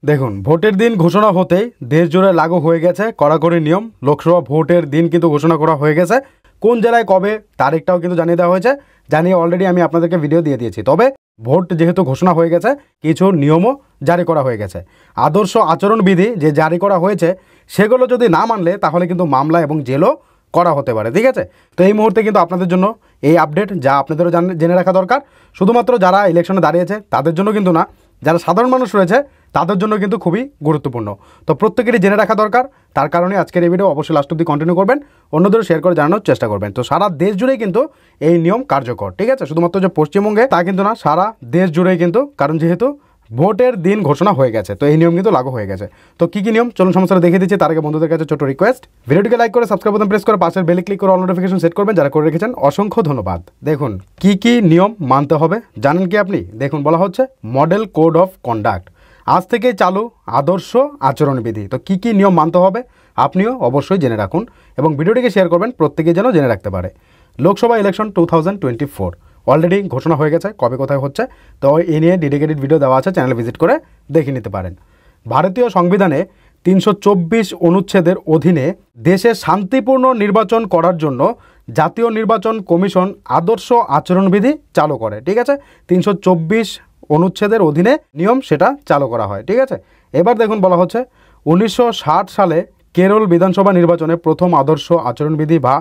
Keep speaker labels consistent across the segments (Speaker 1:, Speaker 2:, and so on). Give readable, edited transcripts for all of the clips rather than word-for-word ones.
Speaker 1: দেখুন, ভোটের দিন ঘোষণা হতেই দেশ জুড়ে লাগু হয়ে গেছে কড়াকড়ি নিয়ম। লোকসভা ভোটের দিন কিন্তু ঘোষণা করা হয়ে গেছে, কোন জেলায় কবে তারিখটাও কিন্তু জানিয়ে দেওয়া হয়েছে। জানিয়ে অলরেডি আমি আপনাদেরকে ভিডিও দিয়ে দিয়েছি। তবে ভোট যেহেতু ঘোষণা হয়ে গেছে, কিছু নিয়মও জারি করা হয়ে গেছে। আদর্শ আচরণবিধি যে জারি করা হয়েছে সেগুলো যদি না মানলে তাহলে কিন্তু মামলা এবং জেলও করা হতে পারে। ঠিক আছে, তো এই মুহূর্তে কিন্তু আপনাদের জন্য এই আপডেট, যা আপনাদেরও জেনে রাখা দরকার। শুধুমাত্র যারা ইলেকশনে দাঁড়িয়েছে তাদের জন্য কিন্তু না, যারা সাধারণ মানুষ রয়েছে তাদের জন্য কিন্তু খুবই গুরুত্বপূর্ণ। তো প্রত্যেকেরই জেনে রাখা দরকার। তার কারণে আজকের এই ভিডিও অবশ্যই লাস্ট অব্দি কন্টিনিউ করবেন, অন্যদের শেয়ার করে জানানোর চেষ্টা করবেন। তো সারা দেশ জুড়েই কিন্তু এই নিয়ম কার্যকর। ঠিক আছে, শুধুমাত্র যে পশ্চিমবঙ্গে তা কিন্তু না, সারা দেশ জুড়েই কিন্তু, কারণ যেহেতু ভোটের দিন ঘোষণা হয়ে গেছে তো এই নিয়ম কিন্তু লাগু হয়ে গেছে। তো কী কী নিয়ম চলুন সমস্যা দেখে দিচ্ছি। তার আগে বন্ধুদের কাছে ছোট রিকোয়েস্ট, ভিডিওটিকে লাইক করে সাবস্ক্রাইব বাটন প্রেস করে পাশের বেল ক্লিক করে অল নোটিফিকেশন সেট করবেন যারা করে রেখেছেন, অসংখ্য ধন্যবাদ। দেখুন কী কী নিয়ম মানতে হবে জানেন কি আপনি? দেখুন, বলা হচ্ছে মডেল কোড অফ কন্ডাক্ট আজ থেকে চালু আদর্শ আচরণবিধি। তো কী কী নিয়ম মানতে হবে আপনিও অবশ্যই জেনে রাখুন এবং ভিডিওটিকে শেয়ার করবেন, প্রত্যেকে যেন জেনে রাখতে পারে। লোকসভা ইলেকশন 2024 অলরেডি ঘোষণা হয়ে গেছে, কবে কোথায় হচ্ছে। তো এই নিয়ে ডেডিকেটেড ভিডিও দেওয়া আছে, চ্যানেলে ভিজিট করে দেখে নিতে পারেন। ভারতীয় সংবিধানে 324 অনুচ্ছেদের অধীনে দেশে শান্তিপূর্ণ নির্বাচন করার জন্য জাতীয় নির্বাচন কমিশন আদর্শ আচরণবিধি চালু করে। ঠিক আছে, 324 অনুচ্ছেদের অধীনে নিয়ম সেটা চালু করা হয়। ঠিক আছে, এবার দেখুন বলা হচ্ছে 1960 সালে কেরল বিধানসভা নির্বাচনে প্রথম আদর্শ আচরণবিধি বা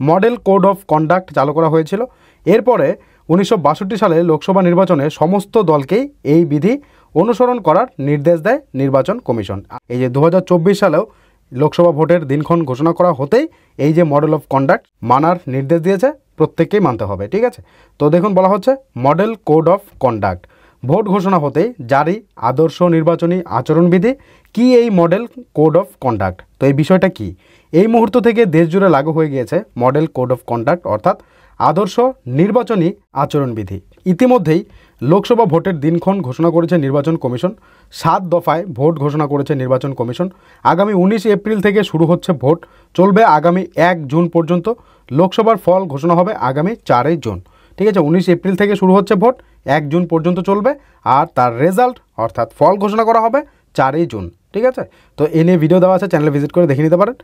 Speaker 1: মডেল কোড অফ কন্ডাক্ট চালু করা হয়েছিল। এরপরে 1962 সালে লোকসভা নির্বাচনে সমস্ত দলকেই এই বিধি অনুসরণ করার নির্দেশ দেয় নির্বাচন কমিশন। এই যে 2024 সালেও লোকসভা ভোটের দিনক্ষণ ঘোষণা করা হতেই এই যে মডেল অফ কন্ডাক্ট মানার নির্দেশ দিয়েছে, প্রত্যেককেই মানতে হবে। ঠিক আছে, তো দেখুন বলা হচ্ছে model code of conduct vote ঘোষণা হতেই জারি আদর্শ নির্বাচনী আচরণবিধি। কি এই মডেল কোড অফ কন্ডাক্ট? তো এই বিষয়টা কি? এই মুহূর্ত থেকে দেশ জুড়ে লাগু হয়ে গিয়েছে মডেল কোড অফ কন্ডাক্ট, অর্থাৎ আদর্শ নির্বাচনী আচরণবিধি। ইতিমধ্যেই লোকসভা ভোটের দিনক্ষণ ঘোষণা করেছে নির্বাচন কমিশন। 7 দফায় ভোট ঘোষণা করেছে নির্বাচন কমিশন। আগামী 19 এপ্রিল থেকে শুরু হচ্ছে ভোট, চলবে আগামী 1 জুন পর্যন্ত। লোকসভার ফল ঘোষণা হবে আগামী 4 জুন। ঠিক আছে, 19 এপ্রিল থেকে শুরু হচ্ছে ভোট, 1 জুন পর্যন্ত চলবে, আর তার রেজাল্ট অর্থাৎ ফল ঘোষণা করা হবে 4 জুন। ঠিক আছে, তো এ নিয়ে ভিডিও দেওয়া আছে, চ্যানেলে ভিজিট করে দেখে নিতে পারেন।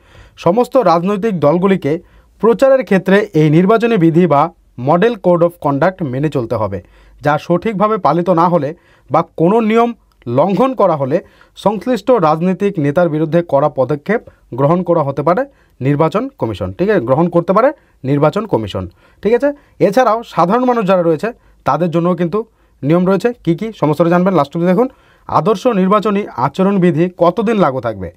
Speaker 1: সমস্ত রাজনৈতিক দলগুলিকে প্রচারের ক্ষেত্রে এই নির্বাচনী বিধি বা মডেল কোড অফ কন্ডাক্ট মেনে চলতে হবে, যা সঠিকভাবে পালিত না হলে বা কোনো নিয়ম লঙ্ঘন করা হলে সংশ্লিষ্ট রাজনৈতিক নেতার বিরুদ্ধে কড়া পদক্ষেপ গ্রহণ করা হতে পারে নির্বাচন কমিশন। ঠিক আছে, গ্রহণ করতে পারে নির্বাচন কমিশন। ঠিক আছে, এছাড়াও সাধারণ মানুষ যারা রয়েছে তাদের জন্যও কিন্তু নিয়ম রয়েছে। কি কি সমস্যাটা জানবেন লাস্ট অবধি দেখুন। আদর্শ নির্বাচনী আচরণবিধি কতদিন লাগু থাকবে?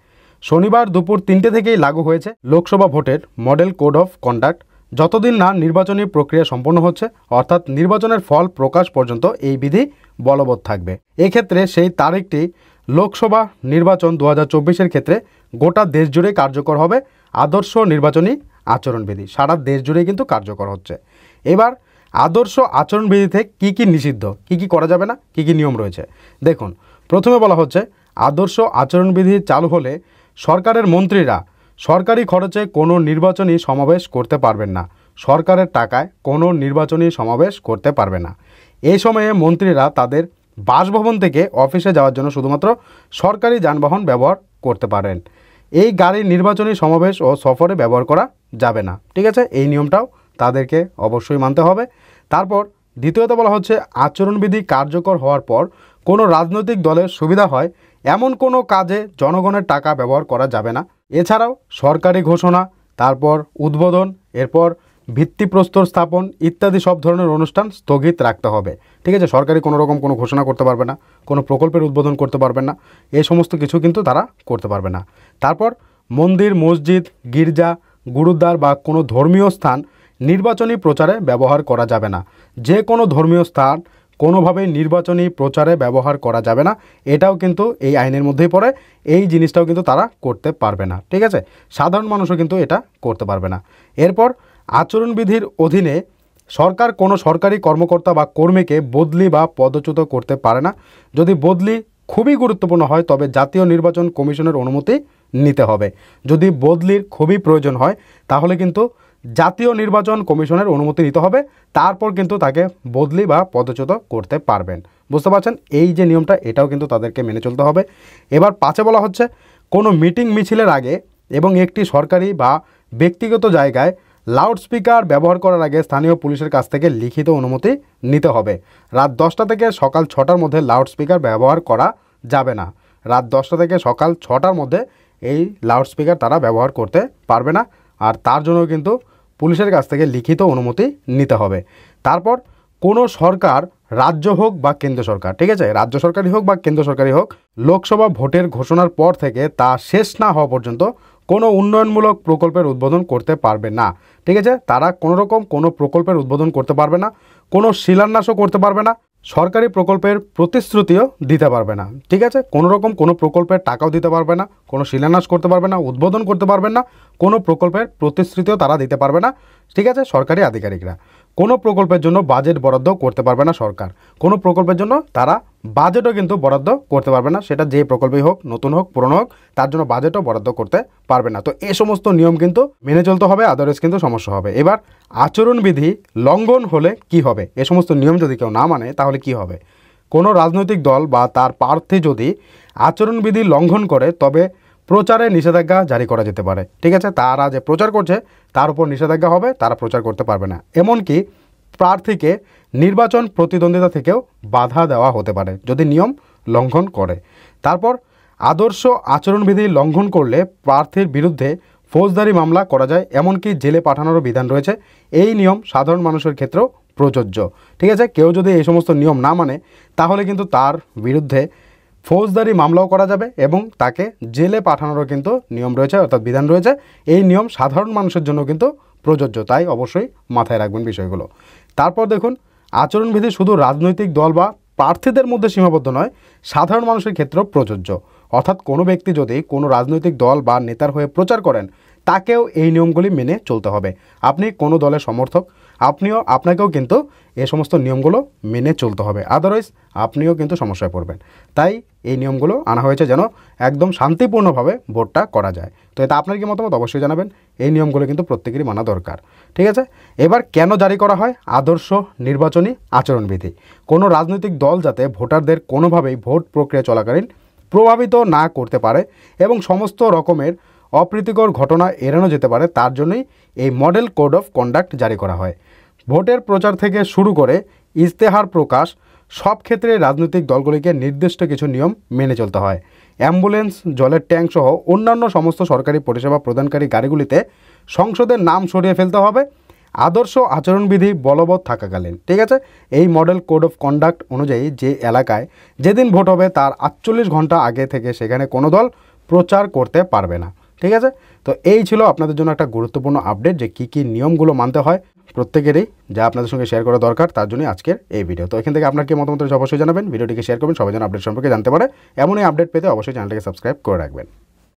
Speaker 1: শনিবার দুপুর 3টে থেকেই লাগু হয়েছে লোকসভা ভোটের মডেল কোড অফ কন্ডাক্ট, যতদিন না নির্বাচনী প্রক্রিয়া সম্পন্ন হচ্ছে, অর্থাৎ নির্বাচনের ফল প্রকাশ পর্যন্ত এই বিধি বলবৎ থাকবে। এক্ষেত্রে সেই তারিখটি লোকসভা নির্বাচন 2024-এর ক্ষেত্রে গোটা দেশ জুড়ে কার্যকর হবে আদর্শ নির্বাচনী আচরণবিধি। সারা দেশ জুড়ে কিন্তু কার্যকর হচ্ছে। এবার আদর্শ আচরণবিধিতে কি কি নিষিদ্ধ, কি কি করা যাবে না, কি কি নিয়ম রয়েছে দেখুন। প্রথমে বলা হচ্ছে আদর্শ আচরণবিধি চালু হলে সরকারের মন্ত্রীরা সরকারি খরচে কোনো নির্বাচনী সমাবেশ করতে পারবেন না। সরকারের টাকায় কোনো নির্বাচনী সমাবেশ করতে পারবে না। এই সময়ে মন্ত্রীরা তাদের বাসভবন থেকে অফিসে যাওয়ার জন্য শুধুমাত্র সরকারি যানবাহন ব্যবহার করতে পারেন। এই গাড়ি নির্বাচনী সমাবেশ ও সফরে ব্যবহার করা যাবে না। ঠিক আছে, এই নিয়মটাও তাদেরকে অবশ্যই মানতে হবে। তারপর দ্বিতীয়ত বলা হচ্ছে আচরণবিধি কার্যকর হওয়ার পর কোনো রাজনৈতিক দলের সুবিধা হয় এমন কোনো কাজে জনগণের টাকা ব্যবহার করা যাবে না। এছাড়াও সরকারি ঘোষণা, তারপর উদ্বোধন, এরপর ভিত্তিপ্রস্তর স্থাপন ইত্যাদি সব ধরনের অনুষ্ঠান স্থগিত রাখতে হবে। ঠিক আছে, সরকারি কোনো রকম কোনো ঘোষণা করতে পারবে না, কোনো প্রকল্পের উদ্বোধন করতে পারবে না, এই সমস্ত কিছু কিন্তু তারা করতে পারবে না। তারপর মন্দির, মসজিদ, গির্জা, গুরুদ্বার বা কোনো ধর্মীয় স্থান নির্বাচনী প্রচারে ব্যবহার করা যাবে না। যে কোনো ধর্মীয় স্থান কোনোভাবেই নির্বাচনী প্রচারে ব্যবহার করা যাবে না, এটাও কিন্তু এই আইনের মধ্যেই পড়ে। এই জিনিসটাও কিন্তু তারা করতে পারবে না। ঠিক আছে, সাধারণ মানুষও কিন্তু এটা করতে পারবে না। এরপর আচরণবিধির অধীনে সরকার কোনো সরকারি কর্মকর্তা বা কর্মীকে বদলি বা পদচ্যুত করতে পারে না। যদি বদলি খুবই গুরুত্বপূর্ণ হয় তবে জাতীয় নির্বাচন কমিশনের অনুমতি নিতে হবে। যদি বদলির খুবই প্রয়োজন হয় তাহলে কিন্তু জাতীয় নির্বাচন কমিশনের অনুমতি নিতে হবে, তারপর কিন্তু তাকে বদলি বা পদচ্যুত করতে পারবেন। বুঝতে পারছেন, এই যে নিয়মটা এটাও কিন্তু তাদেরকে মেনে চলতে হবে। এবার 5 বলা হচ্ছে কোনো মিটিং মিছিলের আগে এবং একটি সরকারি বা ব্যক্তিগত জায়গায় লাউডস্পিকার ব্যবহার করার আগে স্থানীয় পুলিশের কাছ থেকে লিখিত অনুমতি নিতে হবে। রাত 10টা থেকে সকাল 6টার মধ্যে লাউডস্পিকার ব্যবহার করা যাবে না। রাত 10টা থেকে সকাল 6টার মধ্যে এই লাউডস্পিকার তারা ব্যবহার করতে পারবে না, আর তার জন্য কিন্তু পুলিশের কাছ থেকে লিখিত অনুমতি নিতে হবে। তারপর কোনো সরকার, রাজ্য হোক বা কেন্দ্র সরকার, ঠিক আছে, রাজ্য সরকারি হোক বা কেন্দ্র সরকারি হোক, লোকসভা ভোটের ঘোষণার পর থেকে তা শেষ না হওয়া পর্যন্ত কোনো উন্নয়নমূলক প্রকল্পের উদ্বোধন করতে পারবে না। ঠিক আছে, তারা কোনো রকম কোনো প্রকল্পের উদ্বোধন করতে পারবে না, কোনো শিলান্যাসও করতে পারবে না, সরকারি প্রকল্পের প্রতিশ্রুতিও দিতে পারবে না। ঠিক আছে, কোনো রকম কোনো প্রকল্পের টাকাও দিতে পারবে না, কোনো শিলান্যাস করতে পারবে না, উদ্বোধন করতে পারবেন না, কোনো প্রকল্পের প্রতিশ্রুতিও তারা দিতে পারবে না। ঠিক আছে, সরকারি আধিকারিকরা কোনো প্রকল্পের জন্য বাজেট বরাদ্দ করতে পারবে না। সরকার কোনো প্রকল্পের জন্য তারা বাজেটও কিন্তু বরাদ্দ করতে পারবে না, সেটা যে প্রকল্পই হোক, নতুন হোক পুরনো হোক, তার জন্য বাজেটও বরাদ্দ করতে পারবে না। তো এই সমস্ত নিয়ম কিন্তু মেনে চলতে হবে, আদারওয়াইজ কিন্তু সমস্যা হবে। এবার আচরণবিধি লঙ্ঘন হলে কি হবে? এ সমস্ত নিয়ম যদি কেউ না মানে তাহলে কি হবে? কোনো রাজনৈতিক দল বা তার প্রার্থী যদি আচরণবিধি লঙ্ঘন করে তবে প্রচারে নিষেধাজ্ঞা জারি করা যেতে পারে। ঠিক আছে, তারা যে প্রচার করছে তার উপর নিষেধাজ্ঞা হবে, তারা প্রচার করতে পারবে না। এমনকি প্রার্থীকে নির্বাচন প্রতিদ্বন্দ্বিতা থেকেও বাধা দেওয়া হতে পারে যদি নিয়ম লঙ্ঘন করে। তারপর আদর্শ আচরণবিধি লঙ্ঘন করলে প্রার্থীর বিরুদ্ধে ফৌজদারি মামলা করা যায়, এমনকি জেলে পাঠানোরও বিধান রয়েছে। এই নিয়ম সাধারণ মানুষের ক্ষেত্রেও প্রযোজ্য। ঠিক আছে, কেউ যদি এই সমস্ত নিয়ম না মানে তাহলে কিন্তু তার বিরুদ্ধে ফৌজদারি মামলাও করা যাবে এবং তাকে জেলে পাঠানোরও কিন্তু নিয়ম রয়েছে, অর্থাৎ বিধান রয়েছে। এই নিয়ম সাধারণ মানুষের জন্য কিন্তু প্রযোজ্য, তাই অবশ্যই মাথায় রাখবেন বিষয়গুলো। তারপর দেখুন, আচরণবিধি শুধু রাজনৈতিক দল বা প্রার্থীদের মধ্যে সীমাবদ্ধ নয়, সাধারণ মানুষের ক্ষেত্রেও প্রযোজ্য। অর্থাৎ কোনো ব্যক্তি যদি কোনো রাজনৈতিক দল বা নেতার হয়ে প্রচার করেন তাকেও এই নিয়মগুলি মেনে চলতে হবে। আপনি কোনো দলের সমর্থক, আপনাকেও কিন্তু এই সমস্ত নিয়মগুলো মেনে চলতে হবে, আদারওয়াইজ আপনিও কিন্তু সমস্যায় পড়বেন। তাই এই নিয়মগুলো আনা হয়েছে যেন একদম শান্তিপূর্ণভাবে ভোটটা করা যায়। তো এটা আপনার কি মতামত অবশ্যই জানাবেন। এই নিয়মগুলো কিন্তু প্রত্যেকেরই মানা দরকার। ঠিক আছে, এবার কেন জারি করা হয় আদর্শ নির্বাচনী আচরণবিধি? কোনো রাজনৈতিক দল যাতে ভোটারদের কোনোভাবেই ভোট প্রক্রিয়া চলাকালীন প্রভাবিত না করতে পারে এবং সমস্ত রকমের অপ্রীতিকর ঘটনা এড়ানো যেতে পারে, তার জন্যই এই মডেল কোড অফ কন্ডাক্ট জারি করা হয়। ভোটের প্রচার থেকে শুরু করে ইশতেহার প্রকাশ সব ক্ষেত্রে রাজনৈতিক দলগুলিকে নির্দিষ্ট কিছু নিয়ম মেনে চলতে হয়। অ্যাম্বুলেন্স, জলের ট্যাঙ্ক সহ অন্যান্য সমস্ত সরকারি পরিষেবা প্রদানকারী গাড়িগুলিতে সংসদের নাম সরিয়ে ফেলতে হবে আদর্শ আচরণবিধি বলবৎ থাকাকালীন। ঠিক আছে, এই মডেল কোড অফ কন্ডাক্ট অনুযায়ী যে এলাকায় যেদিন ভোট হবে তার 48 ঘন্টা আগে থেকে সেখানে কোনো দল প্রচার করতে পারবে না। ঠিক আছে, তো এই ছিল আপনাদের জন্য একটা গুরুত্বপূর্ণ আপডেট যে কী কী নিয়মগুলো মানতে হয় প্রত্যেকেরই, যা আপনাদের সঙ্গে শেয়ার করা দরকার, তার জন্যই আজকের এই ভিডিও। তো এখান থেকে আপনার কি মতামত অবশ্যই জানাবেন, ভিডিওটিকে শেয়ার করবেন, সবাই যেন আপডেট সম্পর্কে জানতে পারে। এমনই আপডেট পেতে অবশ্যই চ্যানেলটিকে সাবস্ক্রাইব করে রাখবেন।